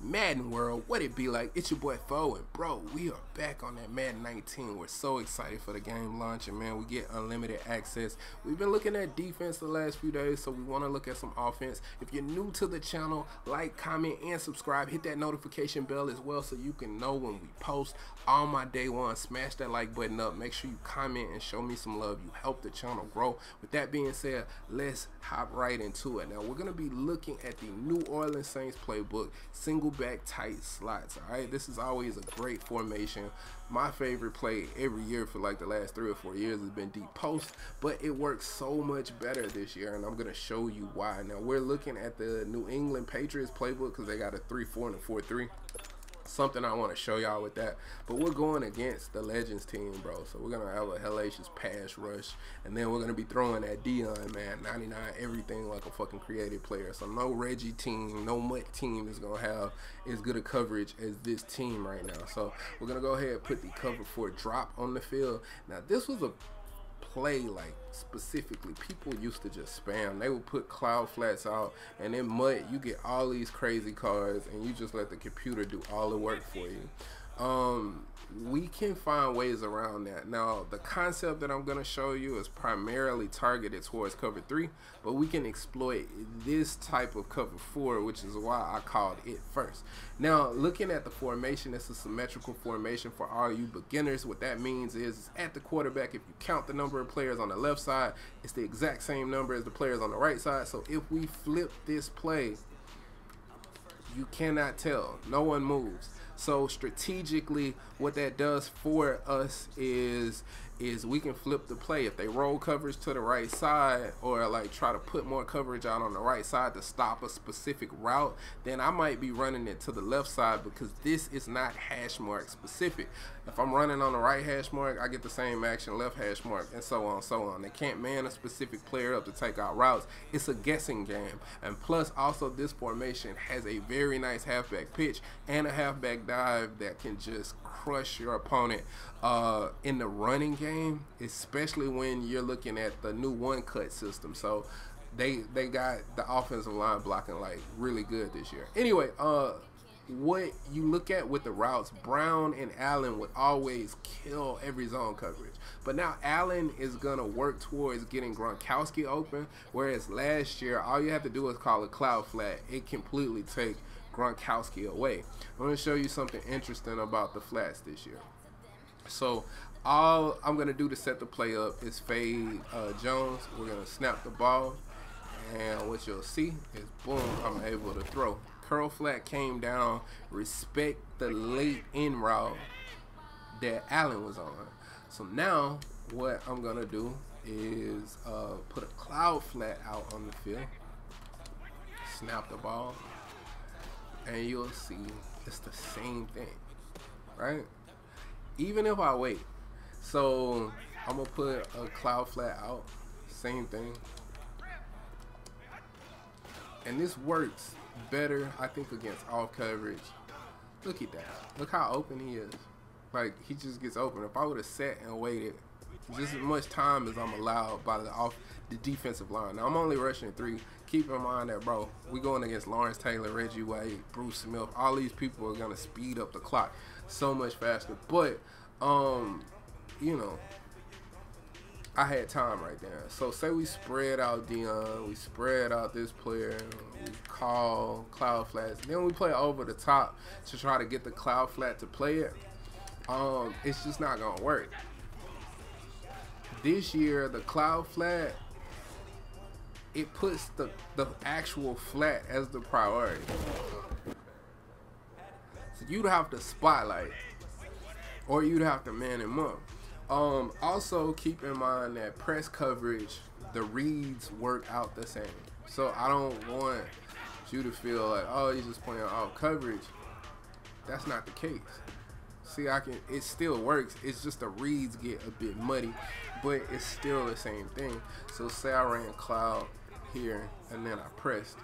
Madden world, what it be like? It's your boy Fo, and bro, we are back on that Madden 19. We're so excited for the game launching, man. We get unlimited access. We've been looking at defense the last few days, so we want to look at some offense. If you're new to the channel, like, comment, and subscribe. Hit that notification bell as well so you can know when we post. All my day one, smash that like button up. Make sure you comment and show me some love. You help the channel grow. With that being said, let's hop right into it. Now, we're going to be looking at the New Orleans Saints playbook, Singleback tight slots. All right, this is always a great formation. My favorite play every year for like the last 3 or 4 years has been deep post, but it works so much better this year, and I'm gonna show you why. Now, we're looking at the New England Patriots playbook because they got a 3-4 and a 4-3. Something I want to show y'all with that, but we're going against the Legends team, bro, so we're gonna have a hellacious pass rush, and then we're gonna be throwing that Dion, man, 99 everything like a fucking creative player. So no Reggie team, no Mutt team is gonna have as good a coverage as this team right now. So we're gonna go ahead and put the cover 4 drop on the field. Now, this was a play, like, specifically people used to just spam. They would put cloud flats out, and then Mutt, you get all these crazy cards, and you just let the computer do all the work for you. We can find ways around that. Now, the concept that I'm going to show you is primarily targeted towards cover 3, but we can exploit this type of cover 4, which is why I called it first. Now, looking at the formation, it's a symmetrical formation for all you beginners. What that means is at the quarterback, if you count the number of players on the left side, it's the exact same number as the players on the right side. So if we flip this play, you cannot tell. No one moves. So strategically, what that does for us is we can flip the play. If they roll coverage to the right side, or like try to put more coverage out on the right side to stop a specific route, then I might be running it to the left side because this is not hash mark specific. If I'm running on the right hash mark, I get the same action left hash mark, and so on, so on. They can't man a specific player up to take out routes. It's a guessing game. And plus, also, this formation has a very nice halfback pitch and a halfback dive that can just crush your opponent in the running game, especially when you're looking at the new one-cut system. So they got the offensive line blocking like really good this year. Anyway, what you look at with the routes, Brown and Allen would always kill every zone coverage. But now Allen is going to work towards getting Gronkowski open, whereas last year, all you have to do is call a cloud flat. It completely take Gronkowski away. I'm going to show you something interesting about the flats this year. So all I'm going to do to set the play up is fade Jones. We're going to snap the ball, and what you'll see is, boom, I'm able to throw. Curl flat came down. Respect the late in route that Allen was on. So now what I'm going to do is put a cloud flat out on the field. Snap the ball. And you'll see it's the same thing, right? Even if I wait. So I'm going to put a cloud flat out. Same thing. And this works better, I think, against off coverage. Look at that. Look how open he is. Like, he just gets open. If I would have sat and waited just as much time as I'm allowed by the defensive line. Now, I'm only rushing 3. Keep in mind that, bro, we going against Lawrence Taylor, Reggie White, Bruce Smith. All these people are going to speed up the clock so much faster. But, you know, I had time right there. So say we spread out Dion, we spread out this player, we call cloud flats, then we play over the top to try to get the cloud flat to play it. It's just not gonna work. This year, the cloud flat, it puts the actual flat as the priority. So you'd have to spotlight, or you'd have to man him up. Also keep in mind that press coverage, the reads work out the same. So I don't want you to feel like, oh, he's just playing off coverage. That's not the case. See, it still works. It's just the reads get a bit muddy, but it's still the same thing. So say I ran cloud here and then I pressed.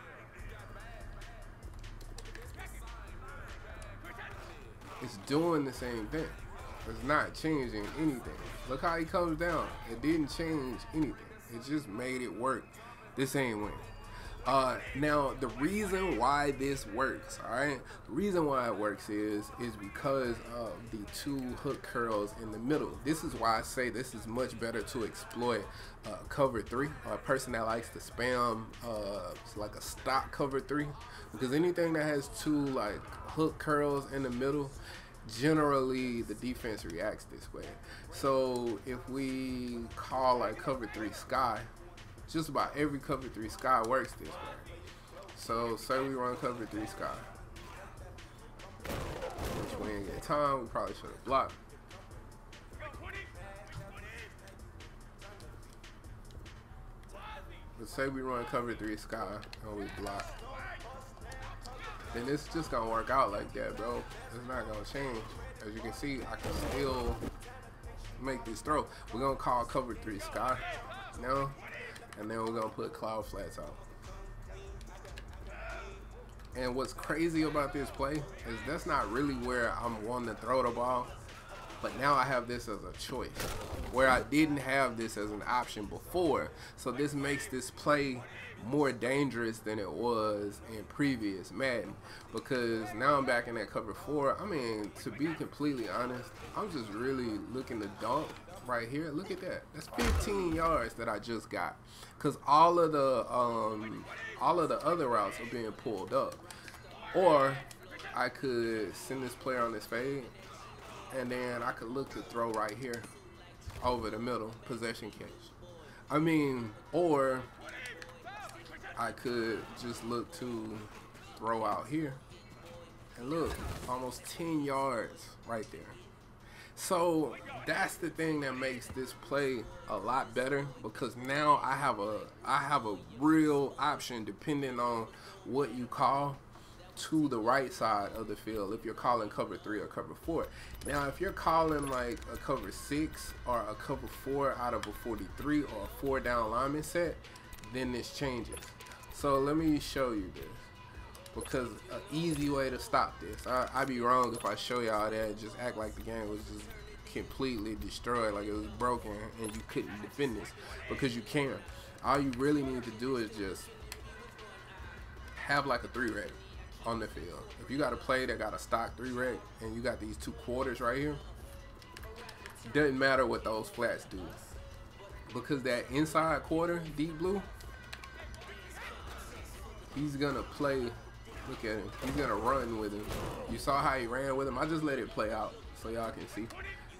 It's doing the same thing. It's not changing anything. Look how he comes down. It didn't change anything. It just made it work the same way. Now the reason why this works, all right, the reason why it works is because of the two hook curls in the middle. This is why I say this is much better to exploit cover three, or a person that likes to spam like a stock cover three, because anything that has two like hook curls in the middle, generally the defense reacts this way. So if we call like cover three sky, just about every cover three sky works this way. So say we run cover three sky, which we didn't get time, we probably should have blocked. But say we run cover three sky and we block, then it's just gonna work out like that, bro. It's not gonna change. As you can see, I can still make this throw. We're gonna call cover three sky now, and then we're gonna put cloud flats out. And what's crazy about this play is that's not really where I'm wanting to throw the ball, but now I have this as a choice, where I didn't have this as an option before. So this makes this play more dangerous than it was in previous Madden, because now I'm back in that cover four. I mean, to be completely honest, I'm just really looking to dunk right here. Look at that. That's 15 yards that I just got, because all of the other routes are being pulled up. Or I could send this player on this fade, and then I could look to throw right here over the middle, possession catch. I mean, or I could just look to throw out here, and look, almost 10 yards right there. So that's the thing that makes this play a lot better, because now I have a real option depending on what you call to the right side of the field, if you're calling cover three or cover four. Now if you're calling like a cover six or a cover four out of a 43 or a 4 down lineman set, then this changes. So let me show you this, because an easy way to stop this, I'd be wrong if I show y'all that and just act like the game was just completely destroyed, like it was broken and you couldn't defend this, because you can. All you really need to do is just have like a 3-rec on the field. If you got a play that got a stock 3-rec and you got these 2 quarters right here, it doesn't matter what those flats do, because that inside quarter, deep blue, he's gonna play. Look at him. He's gonna run with him. You saw how he ran with him. I just let it play out so y'all can see.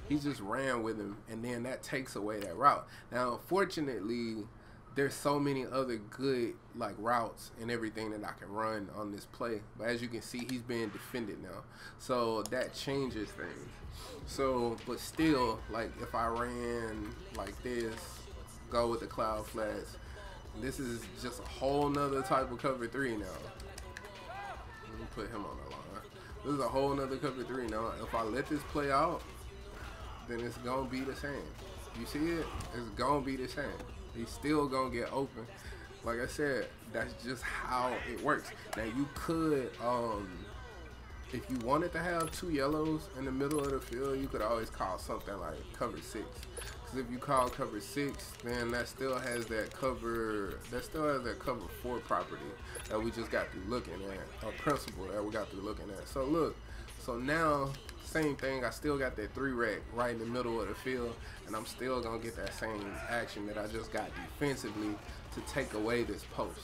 He just ran with him, and then that takes away that route. Now, fortunately, there's so many other good like routes and everything that I can run on this play. But as you can see, he's being defended now, so that changes things. So, but still, like if I ran like this, go with the cloud flats, this is just a whole nother type of cover three now. Let me put him on the line. This is a whole nother cover three now. If I let this play out, then it's gonna be the same. You see it? It's gonna be the same. He's still gonna get open. Like I said, that's just how it works. Now you could, if you wanted to have 2 yellows in the middle of the field, you could always call something like cover 6. Because if you call cover 6, then that still has that cover 4 property that we just got through looking at, or principle that we got through looking at. So look, so now same thing. I still got that 3-rec right in the middle of the field, and I'm still gonna get that same action that I just got defensively to take away this post.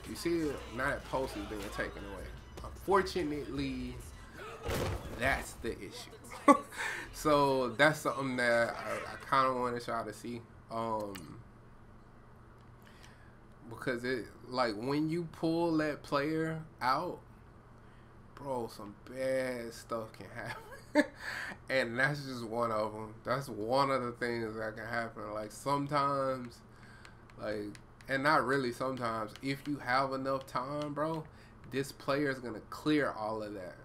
You see it? Now that post is being taken away. Unfortunately, that's the issue. So that's something that I kind of wanted y'all to see, because it, like, when you pull that player out, bro, some bad stuff can happen. And that's just one of them. That's one of the things that can happen. Like sometimes, like, and not really sometimes, if you have enough time, bro, this player is gonna clear all of that.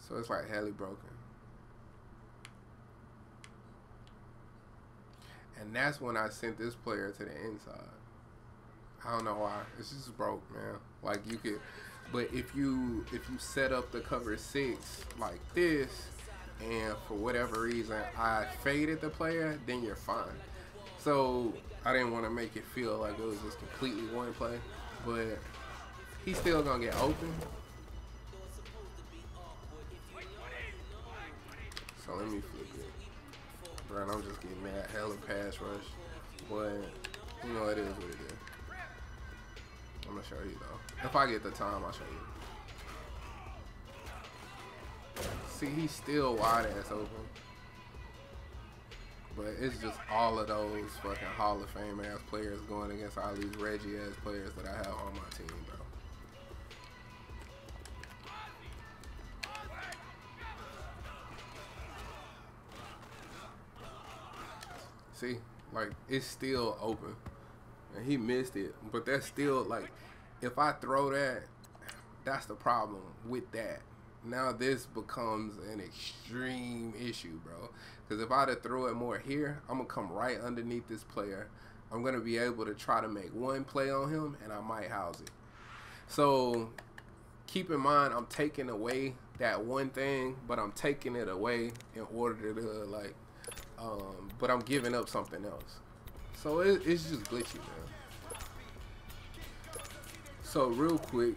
So it's like hella broken. And that's when I sent this player to the inside. I don't know why. It's just broke, man. Like you could, but if you set up the cover 6 like this, and for whatever reason I faded the player, then you're fine. So I didn't want to make it feel like it was just completely one play, but he's still gonna get open. So let me flip it. Bro, I'm just getting that hella pass rush, but you know it is what it is. I'm gonna show you though. If I get the time, I'll show you. See, he's still wide ass open. But it's just all of those fucking Hall of Fame ass players going against all these Reggie ass players that I have on my team, bro. See, like, it's still open. And he missed it. But that's still, like, if I throw that, that's the problem with that. Now this becomes an extreme issue, bro. Because if I'd have threw it more here, I'm going to come right underneath this player. I'm going to be able to try to make one play on him, and I might house it. So keep in mind, I'm taking away that one thing, but I'm taking it away in order to, like, but I'm giving up something else. So it's just glitchy, man. So real quick,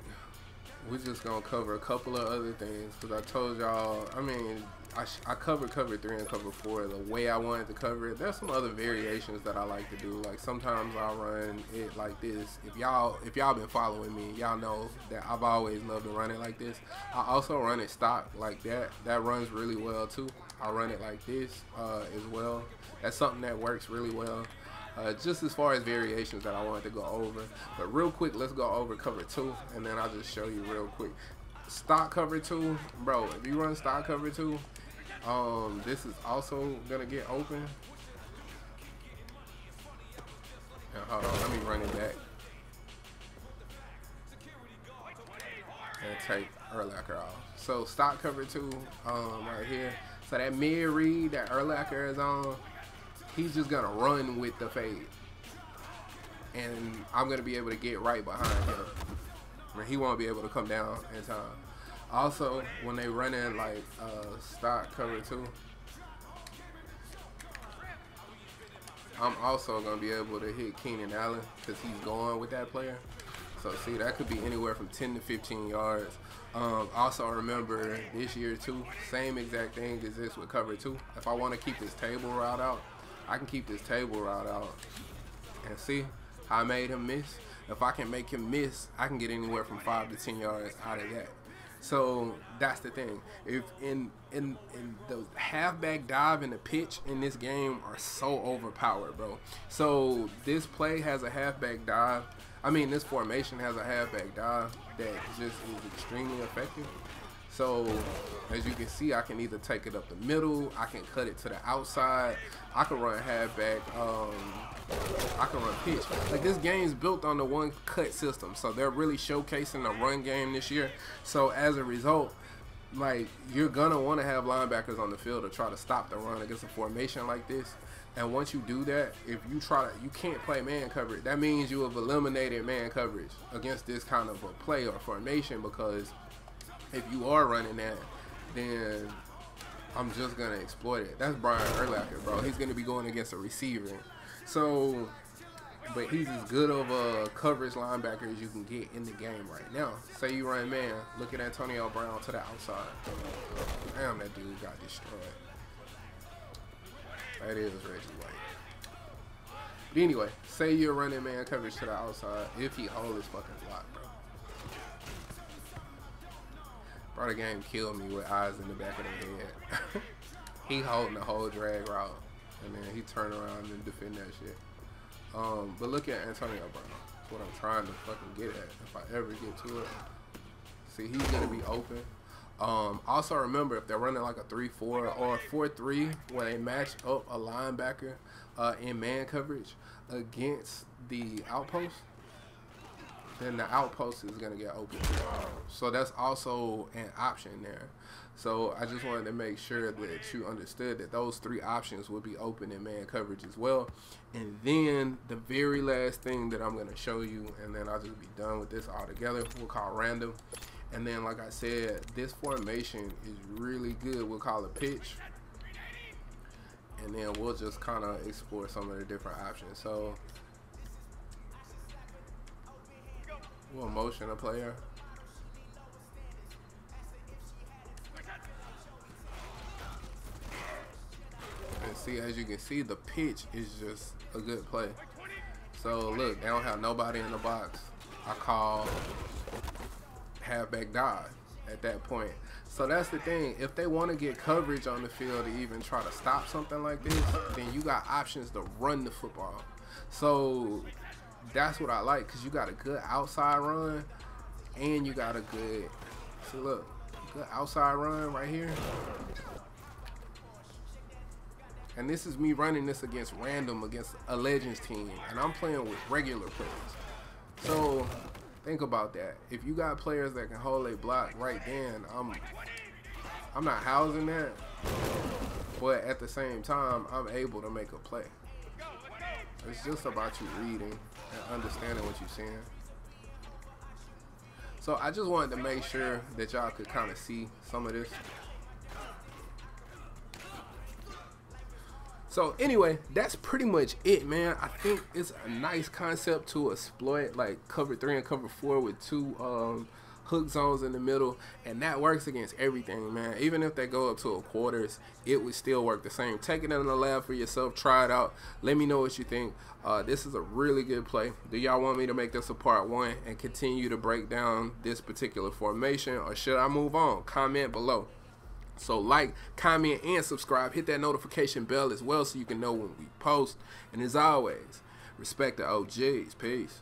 we're just gonna cover a couple of other things because I told y'all. I mean, I covered cover 3 and cover 4 the way I wanted to cover it. There's some other variations that I like to do. Like sometimes I'll run it like this. If y'all been following me, y'all know that I've always loved to run it like this. I also run it stock like that. That runs really well too. I run it like this as well. That's something that works really well. Just as far as variations that I wanted to go over. But real quick, let's go over cover 2, and then I'll just show you real quick. Stock cover 2, bro, if you run stock cover 2, this is also going to get open. Now, hold on, let me run it back. And take Urlacher off. So stock cover 2 right here. So that mid read that Urlacher is on, he's just gonna run with the fade, and I'm gonna be able to get right behind him. He won't be able to come down in time. Also, when they run in like stock cover 2, I'm also gonna be able to hit Keenan Allen because he's going with that player. So see, that could be anywhere from 10 to 15 yards. Also remember this year too, same exact thing as this with cover 2. If I want to keep this table route out, I can keep this table route out, and see how I made him miss. If I can make him miss, I can get anywhere from 5 to 10 yards out of that. So that's the thing. If in the halfback dive and the pitch in this game are so overpowered, bro. So this play has a halfback dive. I mean, this formation has a halfback dive that just is extremely effective. So as you can see, I can either take it up the middle, I can cut it to the outside, I can run halfback, I can run pitch. Like, this game's built on the one cut system, so they're really showcasing the run game this year. So as a result, like, you're gonna want to have linebackers on the field to try to stop the run against a formation like this. And once you do that, if you try to, you can't play man coverage. That means you have eliminated man coverage against this kind of a play or formation, because if you are running that, then I'm just going to exploit it. That's Brian Urlacher, bro. He's going to be going against a receiver. So, but he's as good of a coverage linebacker as you can get in the game right now. Say you run man, look at Antonio Brown to the outside. Damn, that dude got destroyed. That is Reggie White. But anyway, say you're running man coverage to the outside. If he holds his fucking block, bro. Bro, the game killed me with eyes in the back of the head. He holding the whole drag route, and then he turn around and defend that shit. But look at Antonio Brown. That's what I'm trying to fucking get at if I ever get to it. See, he's gonna be open. Also remember, if they're running like a 3-4 or a 4-3, when they match up a linebacker in man coverage against the outpost, then the outpost is going to get open. So that's also an option there. So I just wanted to make sure that you understood that those 3 options will be open in man coverage as well. And then the very last thing that I'm going to show you, and then I'll just be done with this altogether, we'll call random, And then, like I said, this formation is really good. We'll call it pitch. And then we'll just kind of explore some of the different options. So we'll motion a player. And see, as you can see, the pitch is just a good play. So look, they don't have nobody in the box. I call halfback dive at that point. So that's the thing. If they want to get coverage on the field to even try to stop something like this, then you got options to run the football. So that's what I like, because you got a good outside run and you got a good, see look, good outside run right here. And this is me running this against a Legends team, and I'm playing with regular players. So think about that. If you got players that can hold a block right then, I'm not housing that, but at the same time, I'm able to make a play. It's just about you reading and understanding what you're seeing. So I just wanted to make sure that y'all could kind of see some of this. So anyway, that's pretty much it, man. I think it's a nice concept to exploit, like cover 3 and cover 4 with 2 hook zones in the middle, and that works against everything, man. Even if they go up to a quarters, it would still work the same. Take it in the lab for yourself, try it out, let me know what you think. This is a really good play. Do y'all want me to make this a part 1 and continue to break down this particular formation, or should I move on? Comment below. So like, comment, and subscribe. Hit that notification bell as well so you can know when we post. And as always, respect the OGs. Peace.